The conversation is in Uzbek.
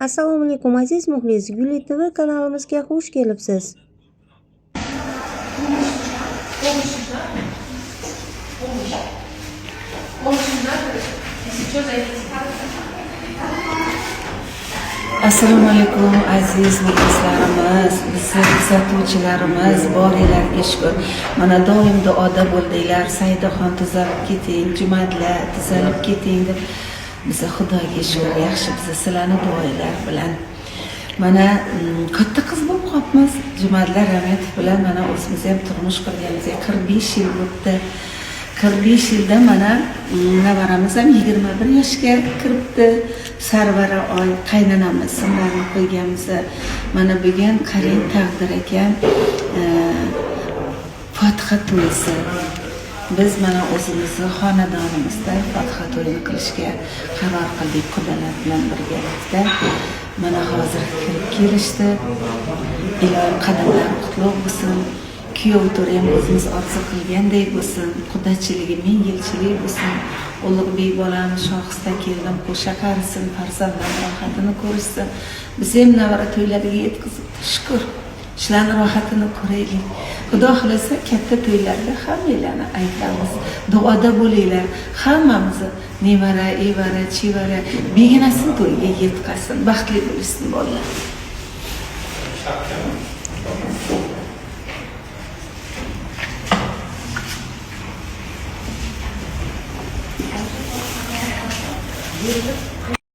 Assalomu alaykum aziz muxlis, Guli TV kanalimizga xush kelibsiz. Assalomu alaykum aziz muxlislarimiz, bizni kuzatuvchilarimiz, boringlarga shukur. Mana doim duoda bo'ldinglar, Saidaxon tuzalib keting, Jumadlar tuzalib keting deb biza Xudoga shukur, yaxshi biza sizlarni duolar bilan. Mana katta qiz bo'lib qolibmiz. Jumadlar Rametov bilan mana o'zimiz ham turmush qurganimizga 45 yil bo'ldi. 45 yilda mana nevaramiz ham 21 yoshga kiribdi. Sarvara oy qaynonamiz ismlarini qo'yganmiz. Mana bugun qarang taqdir ekan Fotiha to'yisi. Biz mana o'zimizni xonadonimizda Fotiha to'yini qilishga qaror qildik qudalar bilan birgalikda. Mana hozir kirib kelishdi. Ilohim qadamlar qutlug' bo'lsin. Kuyov to'ram o'zimiz orzu qilgandek bo'lsin. Qudachiligi ming yilchilik bo'lsin. Ulug'bek bolam shohista keldim, qo'sha qarisin, farzandlar rohatini ko'rishsin. Biz ham navara to'ylariga yetkazibdi. Shukr. Shularning rohatini ko'raylik. Xudo xolasa katta to'ylarda hammalarni aytamiz. Duoda bo'linglar. Hammamiz nevara, evara, chevara beginasini to'yga yetkazsin. Baxtli bo'lsin bolalar.